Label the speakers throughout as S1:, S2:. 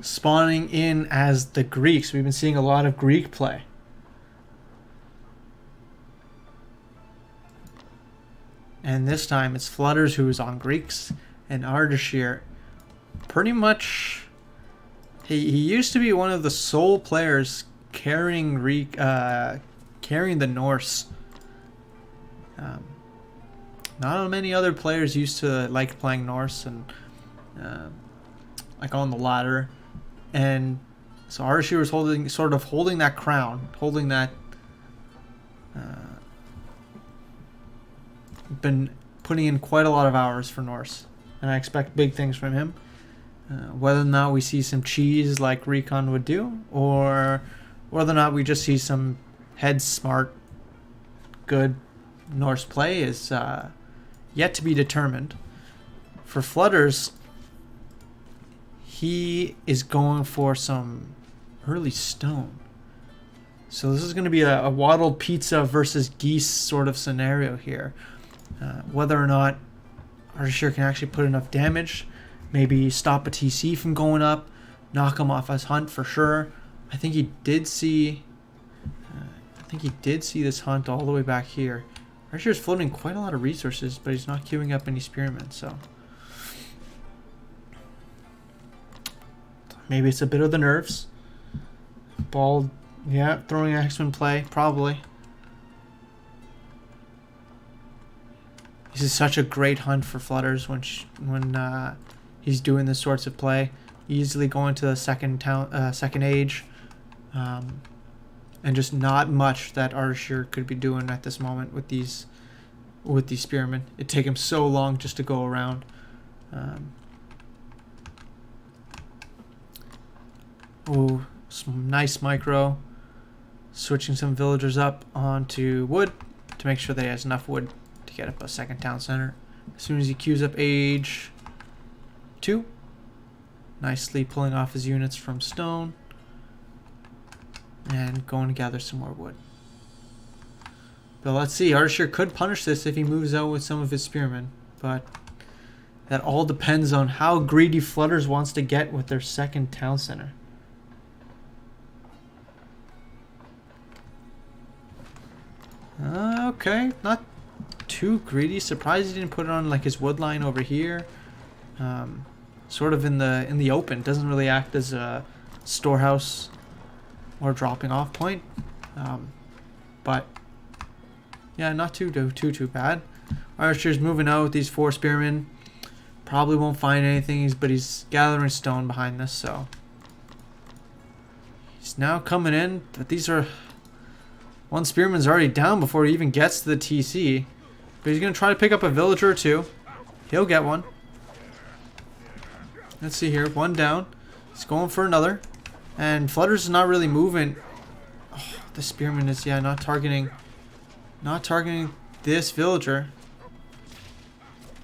S1: spawning in as the Greeks. We've been seeing a lot of Greek play. And this time it's Flutters who is on Greeks, and Ardashir pretty much... He used to be one of the sole players carrying carrying the Norse. Not many other players used to like playing Norse and like on the ladder, and so Ardashir was holding that crown, holding that. Been putting in quite a lot of hours for Norse, and I expect big things from him. Whether or not we see some cheese like Recon would do, or whether or not we just see some head smart, good Norse play is yet to be determined. For Flutters, he is going for some early stone. So this is going to be a waddled pizza versus geese sort of scenario here. Whether or not Ardashir can actually put enough damage, maybe stop a TC from going up, knock him off his hunt for sure. I think he did see this hunt all the way back here. Ardashir's floating quite a lot of resources, but he's not queuing up any spearmen, so maybe it's a bit of the nerves. Ball, yeah, throwing X-Men play, probably. This is such a great hunt for Flutters when he's doing this sorts of play. Easily going to the second age, and just not much that Ardashir could be doing at this moment with these spearmen. It'd take him so long just to go around. Oh, some nice micro. Switching some villagers up onto wood to make sure that he has enough wood to get up a second town center. As soon as he queues up age 2, nicely pulling off his units from stone and going to gather some more wood. But let's see, Ardashir could punish this if he moves out with some of his spearmen, but that all depends on how greedy Flutters wants to get with their second town center. Okay, not too greedy. Surprised he didn't put it on like his wood line over here. Sort of in the open. Doesn't really act as a storehouse or dropping off point. But yeah, not too bad. Ardashir's moving out with these 4 spearmen. Probably won't find anything, but he's gathering stone behind this, so he's now coming in. But these are... One spearman's already down before he even gets to the TC. But he's going to try to pick up a villager or 2. He'll get one. Let's see here. 1 down. He's going for another. And Flutters is not really moving. Oh, the spearman is, yeah, not targeting this villager.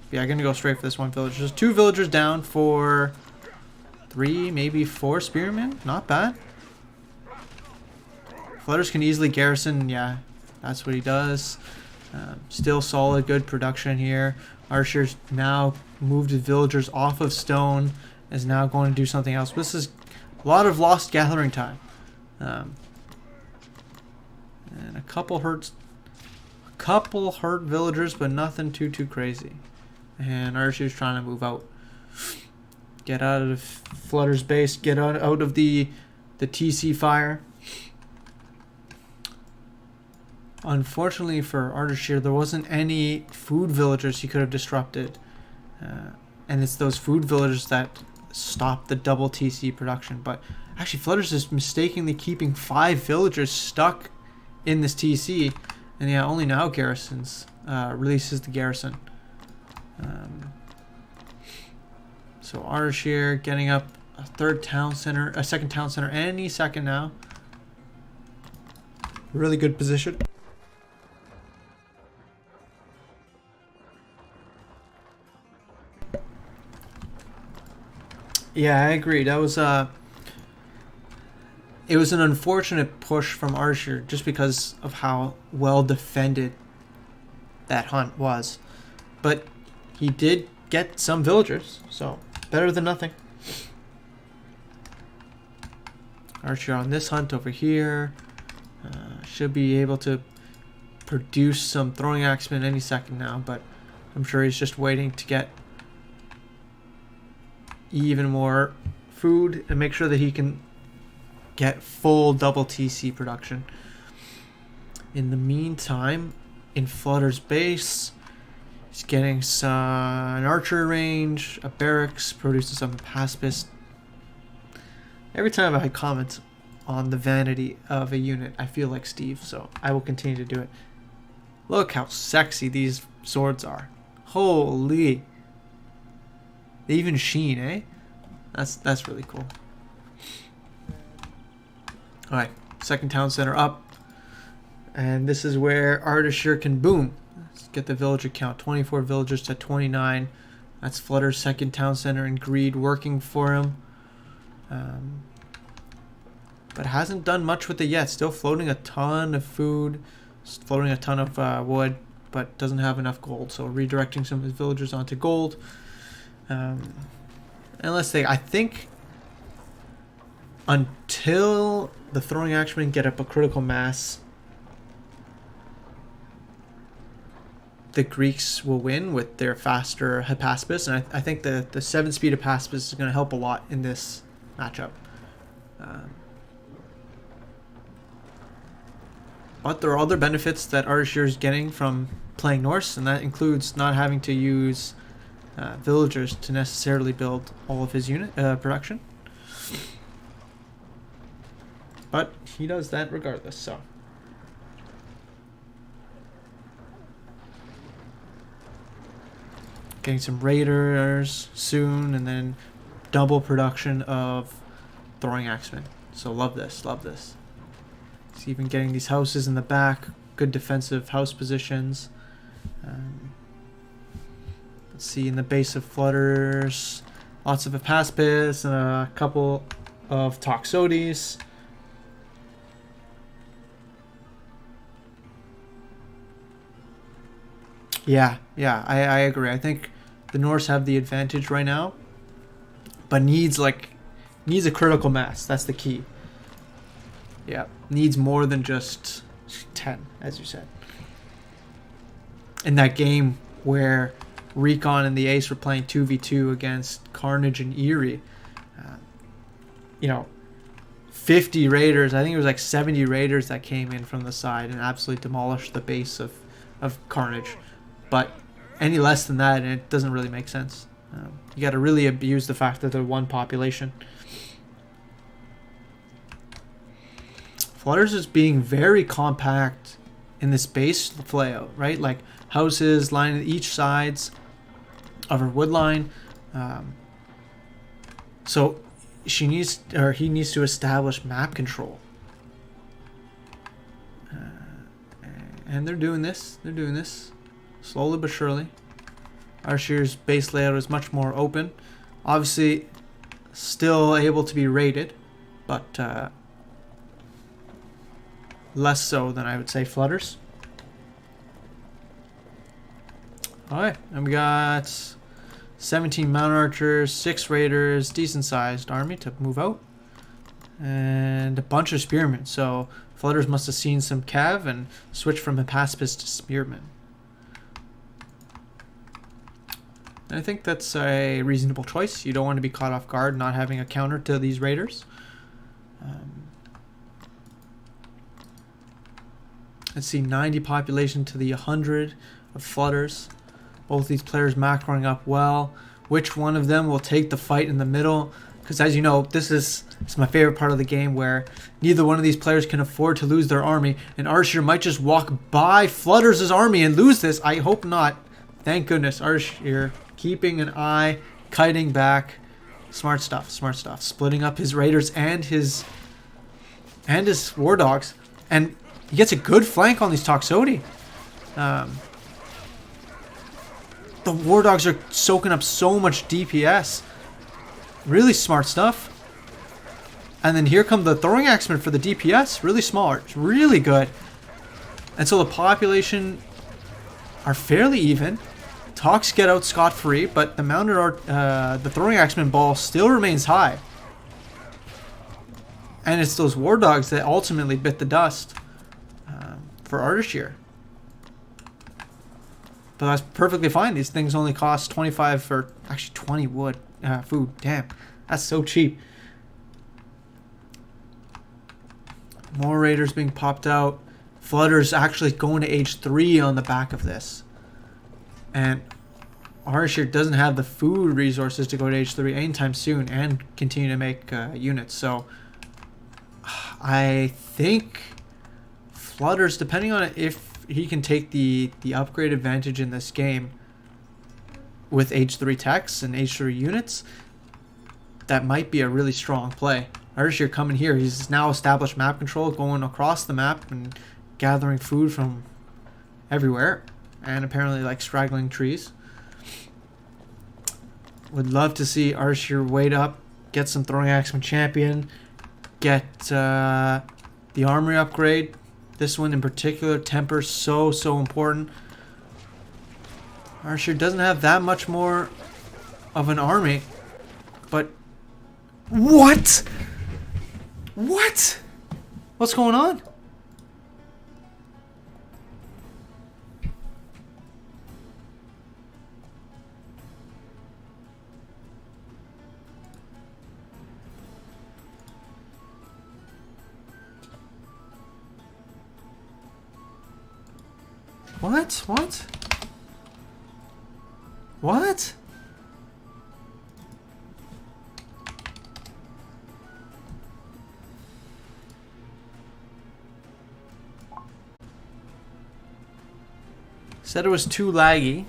S1: Yeah, I'm going to go straight for this one villager. There's 2 villagers down for 3, maybe 4 spearmen. Not bad. Flutters can easily garrison, yeah, that's what he does. Still solid, good production here. Ardashir's now moved his villagers off of stone, is now going to do something else. This is a lot of lost gathering time. And a couple hurt villagers, but nothing too crazy. And Ardashir's trying to move out. Get out of Flutter's base, get out of the TC fire. Unfortunately for Ardashir, there wasn't any food villagers he could have disrupted. And it's those food villagers that stopped the double TC production. But actually, Flutters is mistakenly keeping 5 villagers stuck in this TC. And yeah, only now releases the garrison. So Ardashir getting up a second town center any second now. Really good position. Yeah, I agree. That was it was an unfortunate push from Ardashir just because of how well defended that hunt was. But he did get some villagers, so better than nothing. Archer on this hunt over here. Should be able to produce some throwing axemen any second now, but I'm sure he's just waiting to get even more food and make sure that he can get full double TC production. In the meantime, in Flutter's base, he's getting an archer range, a barracks, produces some pacifist. Every time I comment on the vanity of a unit, I feel like Steve, so I will continue to do it. Look how sexy these swords are. Holy. They even sheen, eh? That's really cool. Alright, second town center up. And this is where Ardashir can boom. Let's get the villager count. 24 villagers to 29. That's Flutter's second town center and greed working for him. But hasn't done much with it yet. Still floating a ton of food. Floating a ton of wood. But doesn't have enough gold. So redirecting some of his villagers onto gold. Unless they... I think... until the throwing axemen get up a critical mass, the Greeks will win with their faster Hypaspis. And I think the 7-speed Hypaspis is going to help a lot in this matchup. But there are other benefits that Ardashir is getting from playing Norse, and that includes not having to use villagers to necessarily build all of his unit production. But he does that regardless, so. Getting some raiders soon, and then double production of throwing axemen. So love this, love this. He's even getting these houses in the back, good defensive house positions. Let's see, in the base of Flutters, lots of Hypaspis and a couple of Toxotes. Yeah, I agree. I think the Norse have the advantage right now, but needs a critical mass. That's the key. Yeah, needs more than just 10, as you said. In that game where Recon and the Ace were playing 2v2 against Carnage and Eerie, 50 raiders, I think it was like 70 raiders that came in from the side and absolutely demolished the base of Carnage. But any less than that, and it doesn't really make sense. You got to really abuse the fact that they're one population. Flutters is being very compact in this base layout, right? Like houses lining each sides of her wood line. So he needs to establish map control. And they're doing this. They're doing this. Slowly but surely. Ardashir's base layout is much more open. Obviously, still able to be raided, but less so than I would say Flutters. Alright, and we got 17 Mount Archers, 6 Raiders, decent sized army to move out, and a bunch of Spearmen. So Flutters must have seen some cav and switched from Hypaspis to Spearmen. And I think that's a reasonable choice. You don't want to be caught off guard not having a counter to these raiders. Let's see, 90 population to the 100 of Flutters. Both these players macroing up well. Which one of them will take the fight in the middle? Because as you know, this is my favorite part of the game, where neither one of these players can afford to lose their army, and Ardashir might just walk by Flutters' army and lose this. I hope not. Thank goodness. Ardashir keeping an eye, kiting back. Smart stuff, smart stuff. Splitting up his raiders and his war dogs, and he gets a good flank on these Toxotes. The war dogs are soaking up so much DPS. Really smart stuff. And then here come the throwing axemen for the DPS. Really smart. It's really good. And so the population are fairly even. Tox get out scot-free, but the mounted the throwing axemen ball still remains high. And it's those war dogs that ultimately bit the dust for Ardashir. But that's perfectly fine. These things only cost 25 for actually 20 wood food. Damn, that's so cheap. More raiders being popped out. Flutters actually going to age 3 on the back of this. And Ardashir doesn't have the food resources to go to age 3 anytime soon and continue to make units. So I think Flutters, depending on if he can take the upgrade advantage in this game with age 3 techs and age 3 units, that might be a really strong play. Ardashir coming here, he's now established map control, going across the map and gathering food from everywhere, and apparently like straggling trees. Would love to see Ardashir wait up, get some throwing axeman champion, get the armory upgrade. This one in particular, temper, so important. Ardashir doesn't have that much more of an army, but what? What? What's going on? What? What? What? Said it was too laggy.